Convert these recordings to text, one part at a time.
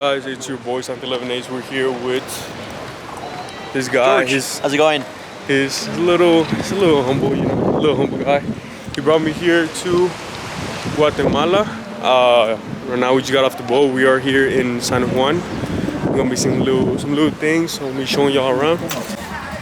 Guys, it's your boy Santi 11 Ace. We're here with this guy. George, how's it going? He's a little humble, you know, a little humble guy. He brought me here to Guatemala. Right now we just got off the boat. We are here in San Juan. We're gonna be seeing some little things. So I'm gonna be showing y'all around.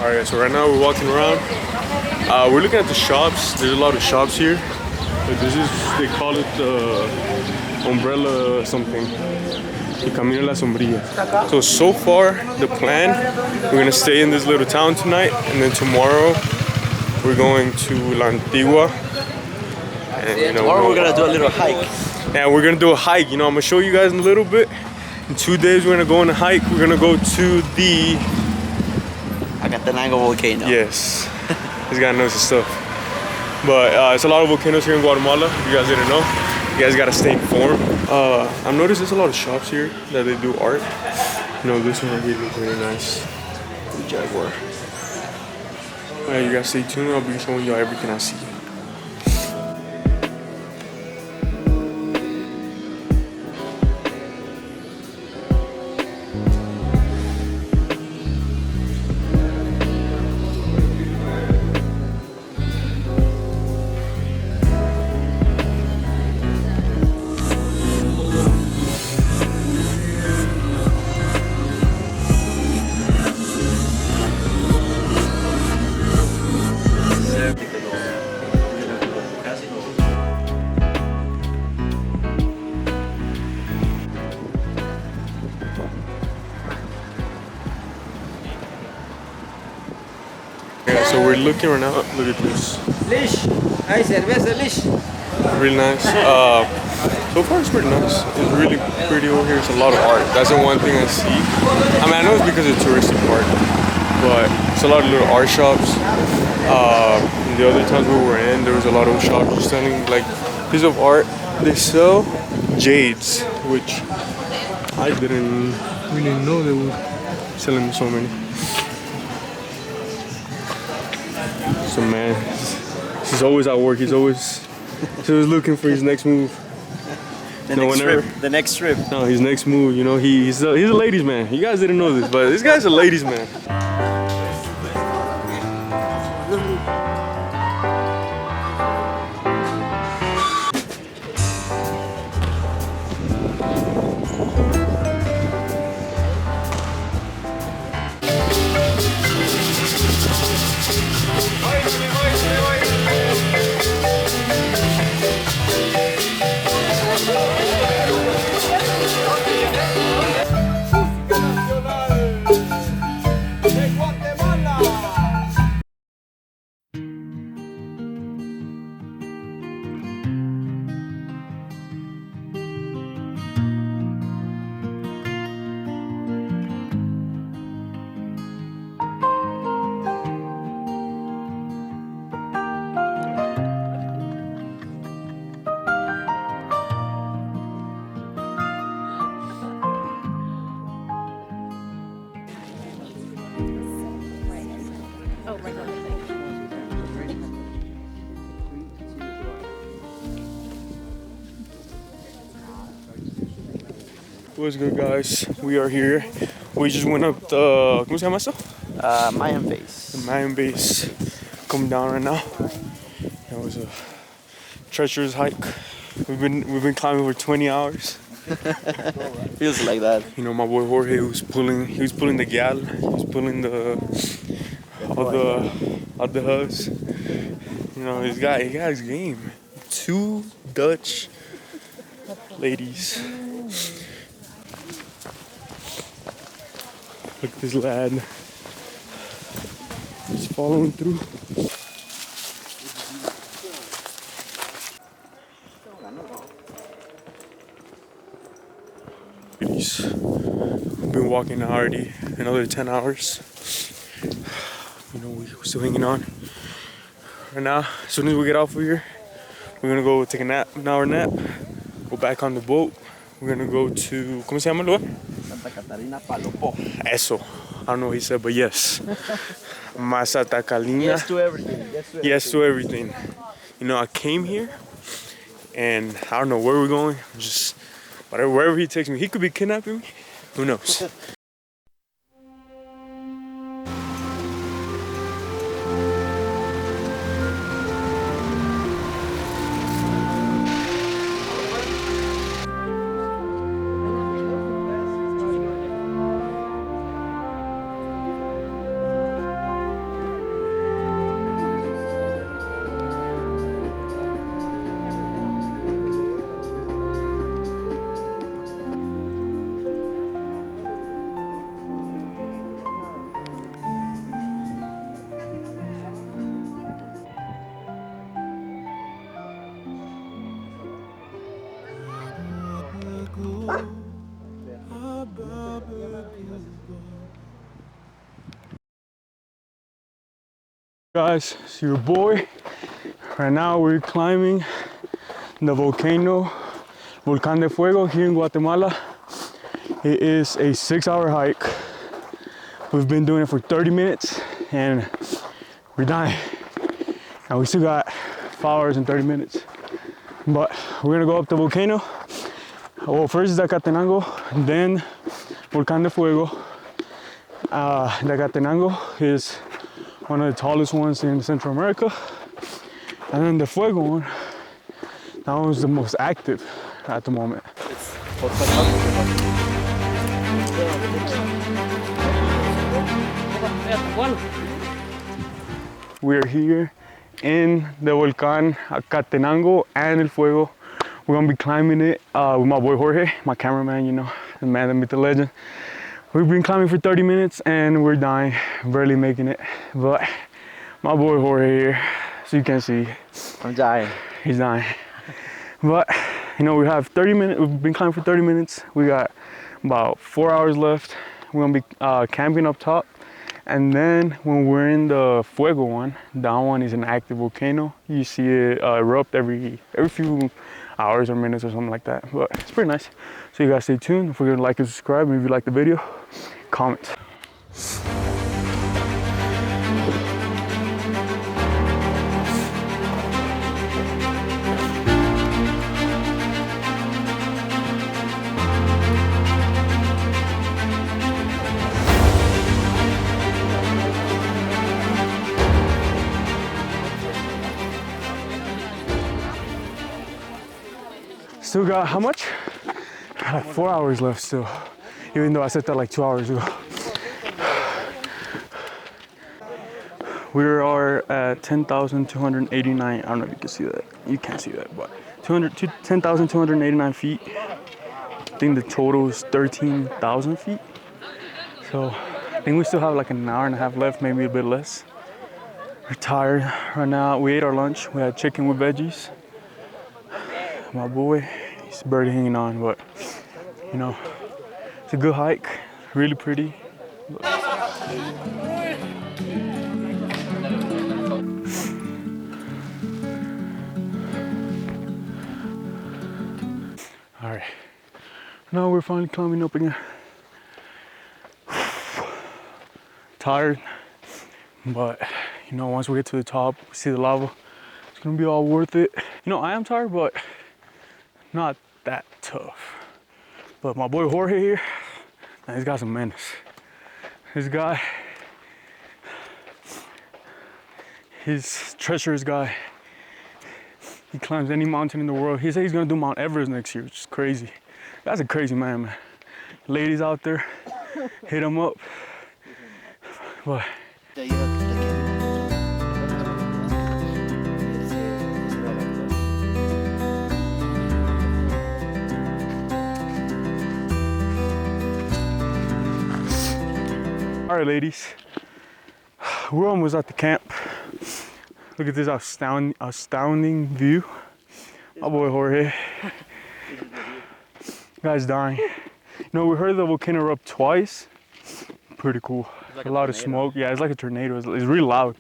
All right, so right now we're walking around. We're looking at the shops. There's a lot of shops here. But they call it umbrella something. El Camino de la Sombrilla. So far, the plan, we're gonna stay in this little town tonight, and then tomorrow, we're going to La Antigua. And, you know, Tomorrow we're gonna do a little hike. Yeah, we're gonna do a hike. You know, I'm gonna show you guys in a little bit. In 2 days, we're gonna go on a hike. We're gonna go to the Acatenango volcano. Yes, this guy knows his stuff. But it's a lot of volcanoes here in Guatemala. If you guys didn't know. You guys gotta stay informed. I've noticed there's a lot of shops here that they do art. You know, this one right here looks really nice. The Jaguar. Alright, you guys stay tuned. I'll be showing y'all everything I see. So we're looking right now. Look at this. Lish. Hay cerveza, Lish. Really nice. So far it's pretty nice. It's really pretty over here. It's a lot of art. That's the one thing I see. I mean, I know it's because it's a touristy part, but it's a lot of little art shops. In the other towns we were in, there was a lot of shops just selling like pieces of art. They sell jades, which I didn't really know they were selling so many. So man, he's always at work. He's always looking for his next move. The next trip. No, his next move. You know, he's a ladies' man. You guys didn't know this, but this guy's a ladies' man. What's good, guys? We are here. We just went up the ¿cómo se llama esto? Mayan Face. The Mayan Face. Coming down right now. It was a treacherous hike. We've been climbing for 20 hours. Feels like that. You know, my boy Jorge he was pulling the gal. He was pulling all the hubs. You know, he got his game. 2 Dutch ladies. Look at this lad. He's following through. We've been walking already another 10 hours. You know, we're still hanging on. Right now, as soon as we get off of here, we're gonna go take an hour nap, go back on the boat. We're gonna go to, ¿cómo se llama el lugar? Eso. I don't know what he said, but yes. Masatacalina. Yes to everything. Yes to everything. You know, I came here and I don't know where we're going. But wherever he takes me, he could be kidnapping me. Who knows? Guys, it's your boy. Right now we're climbing the volcano, Volcán de Fuego here in Guatemala. It is a 6-hour hike. We've been doing it for 30 minutes and we're dying. And we still got 5 hours and 30 minutes. But we're gonna go up the volcano. Well, first is Acatenango, then Volcán de Fuego. The Acatenango is one of the tallest ones in Central America. And then the Fuego one, that one's the most active at the moment. We're here in the Volcán Acatenango and El Fuego. We're gonna be climbing it with my boy Jorge, my cameraman, you know, the man, the myth, the legend. We've been climbing for 30 minutes and we're dying, barely making it. But my boy Jorge here, so you can see. I'm dying. He's dying. But, you know, we have 30 minutes, we've been climbing for 30 minutes. We got about 4 hours left. We're gonna be camping up top. And then when we're in the Fuego one, that one is an active volcano. You see it erupt every few hours or minutes or something like that. But it's pretty nice. So you guys stay tuned. If you're gonna like and subscribe, and if you like the video, comment. Still got how much? Like 4 hours left still, even though I said that like 2 hours ago. We are at 10,289. I don't know if you can see that. You can't see that, but 10,289 feet. I think the total is 13,000 feet. So I think we still have like an hour and a half left, maybe a bit less. We're tired right now. We ate our lunch. We had chicken with veggies. My boy, he's barely hanging on, but you know, it's a good hike, really pretty. All right, now we're finally climbing up again. Tired, but you know, once we get to the top, we see the lava, it's gonna be all worth it. You know, I am tired, but not that tough. But my boy Jorge here, man, he's got some menace. This guy, he's a treacherous guy. He climbs any mountain in the world. He said he's gonna do Mount Everest next year, which is crazy. That's a crazy man. Ladies out there, hit him up. But all right, ladies, we're almost at the camp. Look at this astounding view. My boy Jorge. Guy's dying. You know, we heard the volcano erupt twice. Pretty cool. Like a lot of smoke. Yeah, it's like a tornado. It's really loud.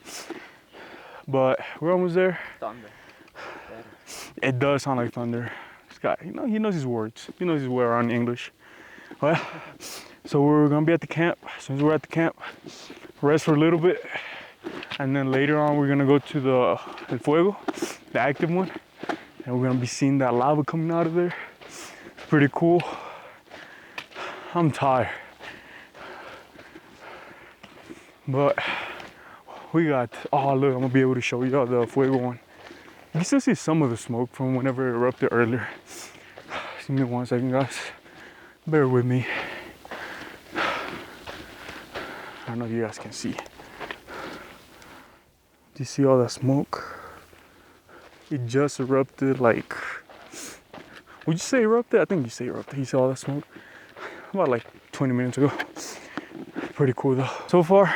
But we're almost there. Thunder. It does sound like thunder. This guy, you know, he knows his words. He knows his way around English. Well, so we're gonna be at the camp. As soon as we're at the camp, rest for a little bit, and then later on we're gonna go to the El Fuego, the active one, and we're gonna be seeing that lava coming out of there. pretty cool. I'm tired, but we got, oh look, I'm gonna be able to show y'all the Fuego one. You can still see some of the smoke from whenever it erupted earlier. Give me 1 second, guys. Bear with me. I don't know if you guys can see. Do you see all that smoke? It just erupted like, would you say erupted? I think you say erupted. You see all that smoke? About like 20 minutes ago. Pretty cool though. So far,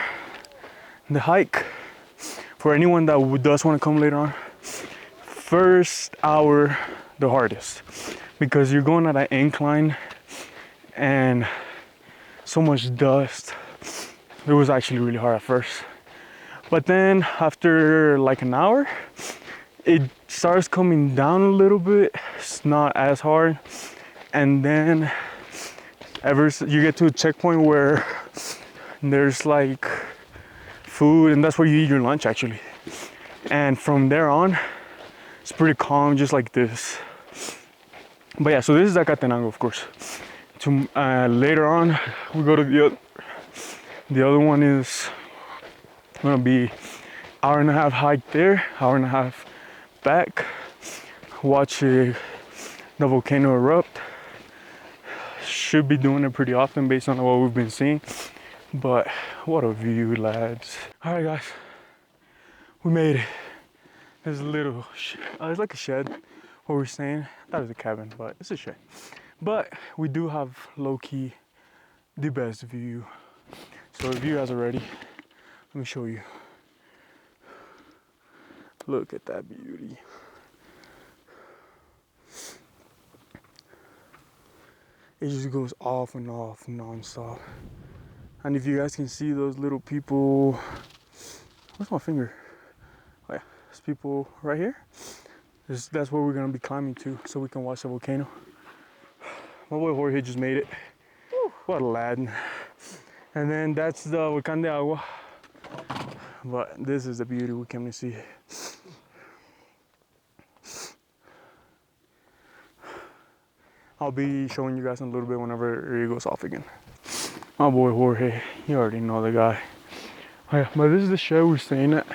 the hike, for anyone that does want to come later on, first hour, the hardest. Because you're going at an incline and so much dust. It was actually really hard at first. But then after like an hour, it starts coming down a little bit. It's not as hard. And then you get to a checkpoint where there's like food, and that's where you eat your lunch actually. And from there on, it's pretty calm, just like this. But yeah, so this is Acatenango, of course. Later on, we go to the other one is gonna be hour-and-a-half hike there, hour-and-a-half back. Watch the volcano erupt. Should be doing it pretty often based on what we've been seeing. But what a view, lads. All right, guys, we made it. There's a little, it's like a shed where we're staying. That is a cabin, but it's a shed. But we do have low-key the best view. So if you guys are ready, let me show you. Look at that beauty. It just goes off and off non-stop. And if you guys can see those little people, where's my finger? Oh yeah, there's people right here. That's where we're gonna be climbing to, so we can watch the volcano. My boy Jorge just made it. Woo, what a lad. And then that's the Volcán de Agua. But this is the beauty we came to see. I'll be showing you guys in a little bit whenever it goes off again. My boy Jorge, you already know the guy. Oh yeah, but this is the shed we're staying at.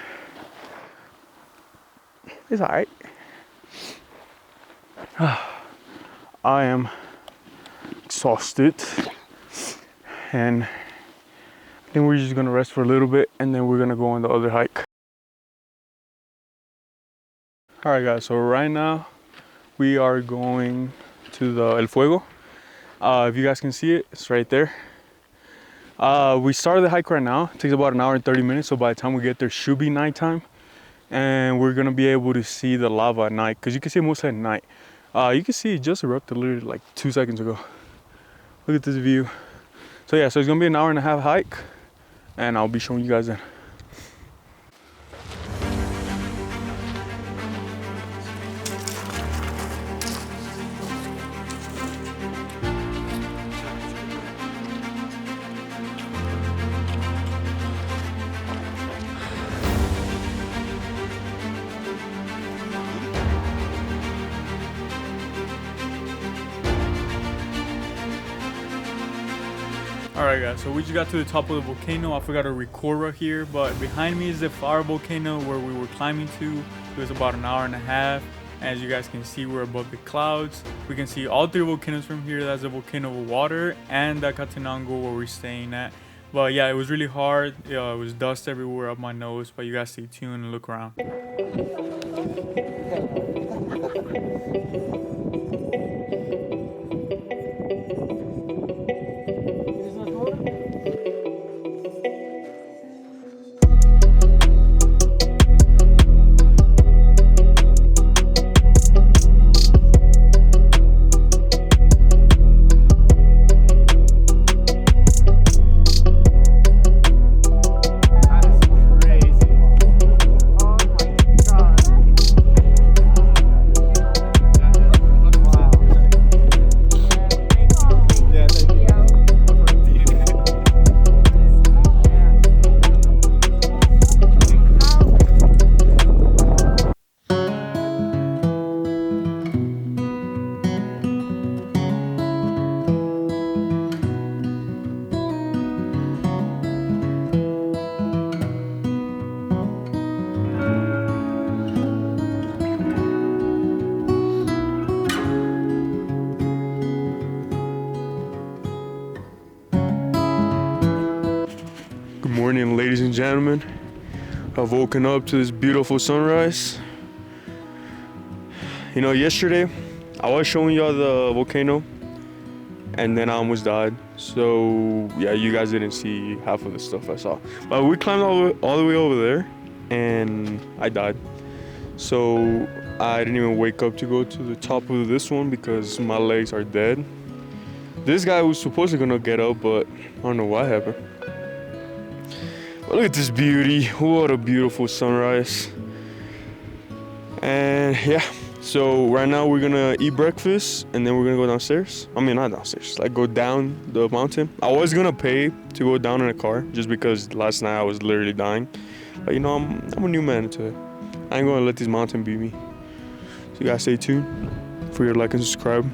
It's alright. I am exhausted, and I think we're just gonna rest for a little bit, and then we're gonna go on the other hike. All right, guys, so right now we are going to the El Fuego. If you guys can see it, it's right there. We started the hike right now. It takes about an hour and 30 minutes, so by the time we get there, should be nighttime, and we're gonna be able to see the lava at night, because you can see it mostly at night. You can see it just erupted literally like 2 seconds ago. Look at this view. So yeah, so it's gonna be an hour-and-a-half hike, and I'll be showing you guys then. Alright guys, so we just got to the top of the volcano. I forgot to record right here, but behind me is the Fire volcano where we were climbing to. It was about an hour-and-a-half. As you guys can see, we're above the clouds. We can see all 3 volcanoes from here. That's the volcano of water and the Acatenango where we're staying at. But yeah, it was really hard. It was dust everywhere up my nose, but you guys stay tuned and look around. morning, ladies and gentlemen. I've woken up to this beautiful sunrise. You know, yesterday I was showing y'all the volcano and then I almost died. So yeah, you guys didn't see half of the stuff I saw. But we climbed all the way over there and I died. So I didn't even wake up to go to the top of this one because my legs are dead. This guy was supposedly gonna get up, but I don't know what happened. But look at this beauty. What a beautiful sunrise. And yeah, so right now we're gonna eat breakfast and then we're gonna go downstairs. I mean, not downstairs, like go down the mountain. I was gonna pay to go down in a car just because last night I was literally dying. But you know, I'm a new man to it. I ain't gonna let this mountain beat me. So you guys stay tuned for your like and subscribe.